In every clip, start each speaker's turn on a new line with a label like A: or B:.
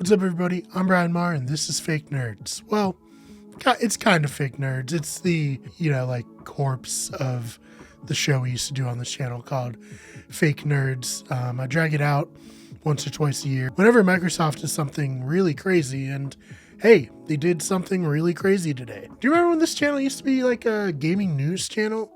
A: What's up, everybody? I'm Brian Marr, and this is Fake Nerds. Well, it's kind of Fake Nerds. It's the, corpse of the show we used to do on this channel called Fake Nerds. I drag it out once or twice a year whenever Microsoft does something really crazy, and hey, they did something really crazy today. Do you remember when this channel used to be like a gaming news channel?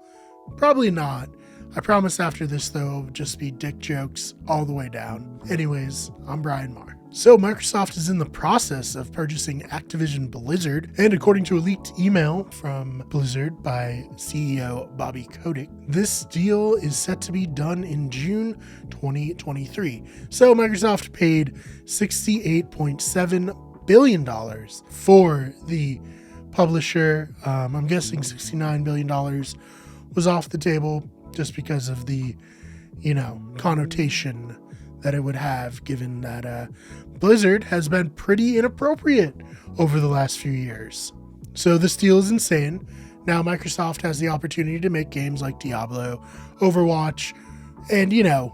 A: Probably not. I promise after this, though, it'll just be dick jokes all the way down. Anyways, I'm Brian Marr. So Microsoft is in the process of purchasing Activision Blizzard, and according to a leaked email from Blizzard by CEO Bobby Kotick, this deal is set to be done in June 2023. So Microsoft paid $68.7 billion for the publisher. I'm guessing $69 billion was off the table just because of the, connotation that it would have, given that Blizzard has been pretty inappropriate over the last few years. So this deal is insane. Now Microsoft has the opportunity to make games like Diablo, Overwatch, and,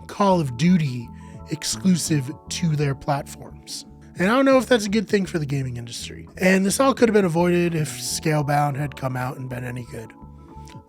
A: Call of Duty exclusive to their platforms. And I don't know if that's a good thing for the gaming industry. And this all could have been avoided if Scalebound had come out and been any good.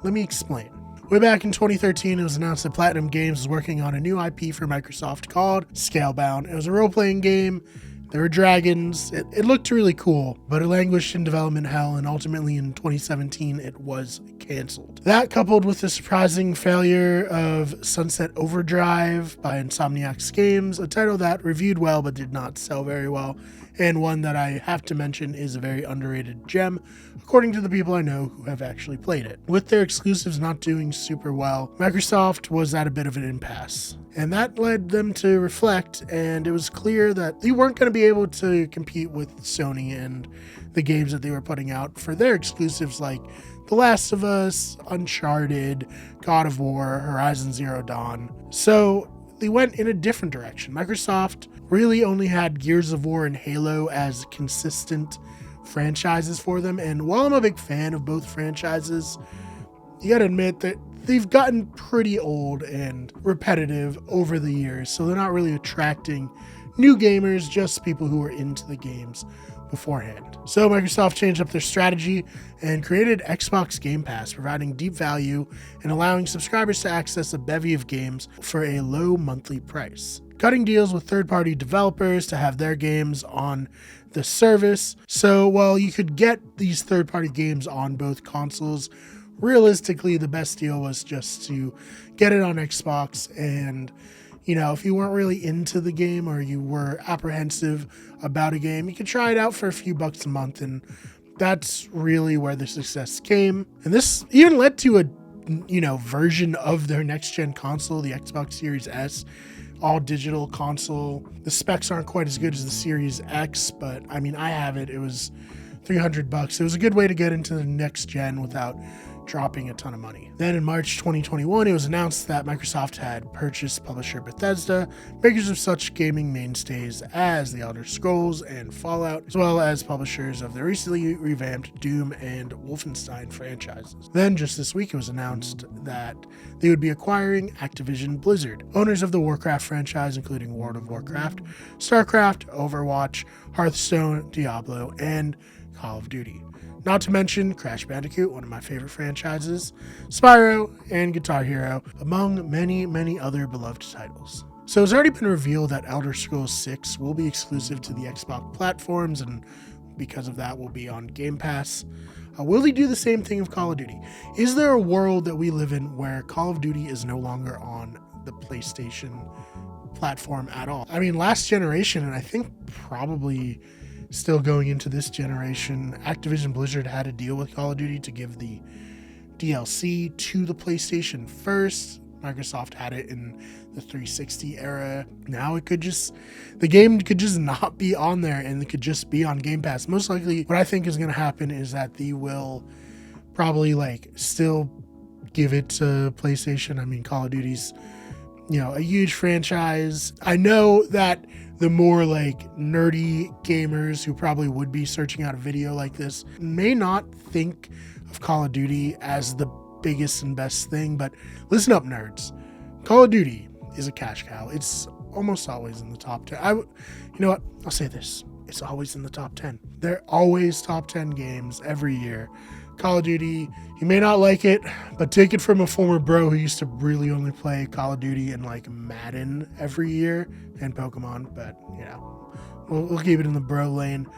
A: Let me explain. Way back in 2013, it was announced that Platinum Games was working on a new IP for Microsoft called Scalebound. It was a role-playing game. There were dragons. It looked really cool, but it languished in development hell, and ultimately in 2017, it was canceled. That, coupled with the surprising failure of Sunset Overdrive by Insomniac Games, a title that reviewed well but did not sell very well, and one that I have to mention is a very underrated gem, according to the people I know who have actually played it. With their exclusives not doing super well, Microsoft was at a bit of an impasse. And that led them to reflect, and it was clear that they weren't going to be able to compete with Sony and the games that they were putting out for their exclusives like The Last of Us, Uncharted, God of War, Horizon Zero Dawn. So they went in a different direction. Microsoft really only had Gears of War and Halo as consistent franchises for them, and while I'm a big fan of both franchises, you gotta admit that they've gotten pretty old and repetitive over the years, so they're not really attracting new gamers, just people who are into the games beforehand. So Microsoft changed up their strategy and created Xbox Game Pass, providing deep value and allowing subscribers to access a bevy of games for a low monthly price. Cutting deals with third-party developers to have their games on the service. So while you could get these third-party games on both consoles, realistically the best deal was just to get it on Xbox, and if you weren't really into the game or you were apprehensive about a game, you could try it out for a few bucks a month, and that's really where the success came. And this even led to a version of their next-gen console, the Xbox Series S, all digital console. The specs aren't quite as good as the Series X, but I have it. It was $300. It was a good way to get into the next gen without dropping a ton of money. Then in March 2021, it was announced that Microsoft had purchased publisher Bethesda, makers of such gaming mainstays as The Elder Scrolls and Fallout, as well as publishers of the recently revamped Doom and Wolfenstein franchises. Then just this week, it was announced that they would be acquiring Activision Blizzard, owners of the Warcraft franchise, including World of Warcraft, StarCraft, Overwatch, Hearthstone, Diablo, and Call of Duty. Not to mention Crash Bandicoot, one of my favorite franchises, Spyro, and Guitar Hero, among many, many other beloved titles. So it's already been revealed that Elder Scrolls 6 will be exclusive to the Xbox platforms, and because of that will be on Game Pass. Will they do the same thing with Call of Duty? Is there a world that we live in where Call of Duty is no longer on the PlayStation platform at all? Last generation, and I think probably still going into this generation, Activision Blizzard had a deal with Call of Duty to give the DLC to the PlayStation first. Microsoft had it in the 360 era. Now the game could just not be on there, and it could just be on Game Pass. Most likely what I think is going to happen is that they will probably still give it to PlayStation. Call of Duty's a huge franchise. I know that the more nerdy gamers who probably would be searching out a video like this may not think of Call of Duty as the biggest and best thing, but listen up, nerds. Call of Duty is a cash cow. It's almost always in the top 10. You know what? I'll say this. it's always in the top 10. They're always top 10 games every year. Call of Duty, you may not like it, but take it from a former bro who used to really only play Call of Duty and like Madden every year and Pokemon, but you know, we'll keep it in the bro lane.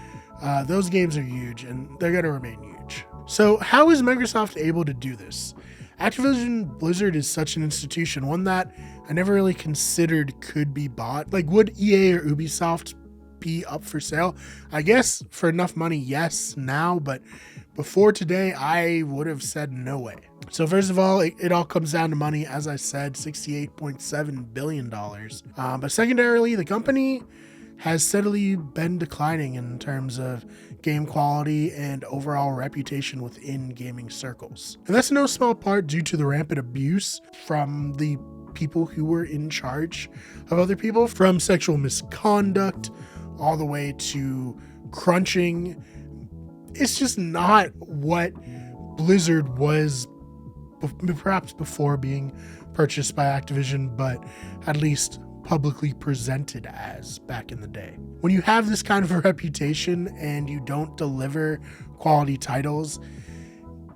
A: Those games are huge and they're going to remain huge. So how is Microsoft able to do this? Activision Blizzard is such an institution, one that I never really considered could be bought. Like, would EA or Ubisoft be up for sale? I guess for enough money, yes, now, but before today, I would have said no way. So first of all, it all comes down to money. As I said, $68.7 billion. But secondarily, the company has steadily been declining in terms of game quality and overall reputation within gaming circles. And that's in no small part due to the rampant abuse from the people who were in charge of other people, from sexual misconduct all the way to crunching. It's just not what Blizzard was perhaps before being purchased by Activision, but at least publicly presented as back in the day. When you have this kind of a reputation and you don't deliver quality titles,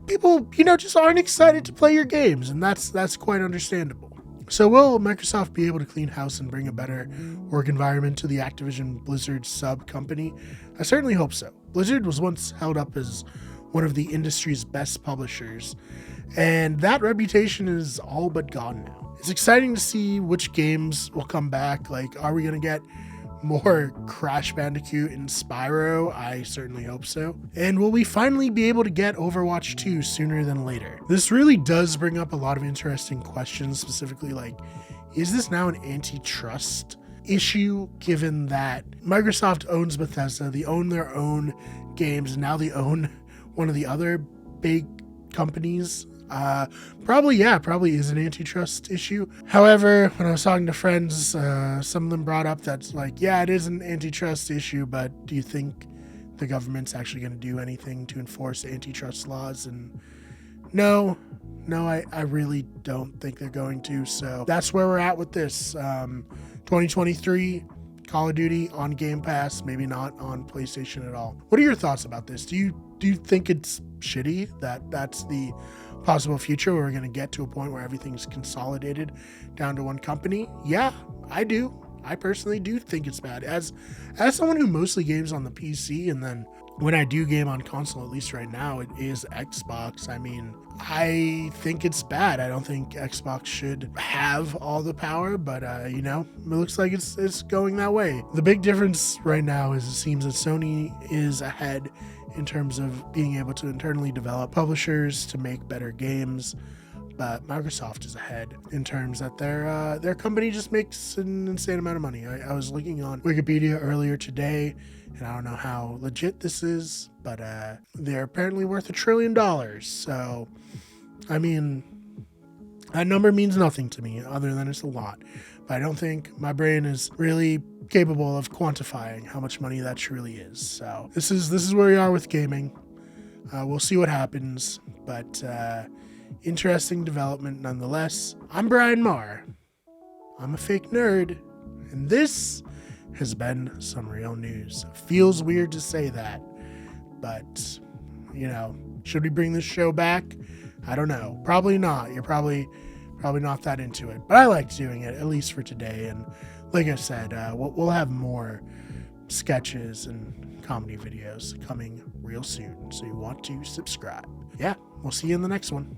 A: people, just aren't excited to play your games, and that's quite understandable. So will Microsoft be able to clean house and bring a better work environment to the Activision Blizzard sub company? I certainly hope so. Blizzard was once held up as one of the industry's best publishers, and that reputation is all but gone now. It's exciting to see which games will come back. Like, are we going to get more Crash Bandicoot and Spyro? I certainly hope so. And will we finally be able to get Overwatch 2 sooner than later? This really does bring up a lot of interesting questions, specifically like, is this now an antitrust issue, given that Microsoft owns Bethesda, they own their own games, and now they own one of the other big companies? Probably is an antitrust issue. However, when I was talking to friends, some of them brought up that's like, yeah, it is an antitrust issue, but do you think the government's actually going to do anything to enforce antitrust laws? And no, I really don't think they're going to. So that's where we're at with this. 2023, Call of Duty on Game Pass, maybe not on PlayStation at all. What are your thoughts about this? Do you think it's shitty that that's the possible future where we're going to get to a point where everything's consolidated down to one company? Yeah, I do. I personally do think it's bad. As someone who mostly games on the PC, and then when I do game on console, at least right now, it is Xbox. I mean, I think it's bad. I don't think Xbox should have all the power, but it looks like it's going that way. The big difference right now is it seems that Sony is ahead in terms of being able to internally develop publishers to make better games, but Microsoft is ahead in terms that their company just makes an insane amount of money. I was looking on Wikipedia earlier today, and I don't know how legit this is, but they're apparently worth $1 trillion. So, I mean, that number means nothing to me other than it's a lot. But I don't think my brain is really capable of quantifying how much money that truly is. So this is where we are with gaming. We'll see what happens, but interesting development nonetheless. I'm Brian Marr. I'm a fake nerd, and this has been some real news. Feels weird to say that, but should we bring this show back? I don't know. Probably not. You're probably not that into it, but I liked doing it, at least for today. And like I said, we'll have more sketches and comedy videos coming real soon, so you want to subscribe. Yeah, we'll see you in the next one.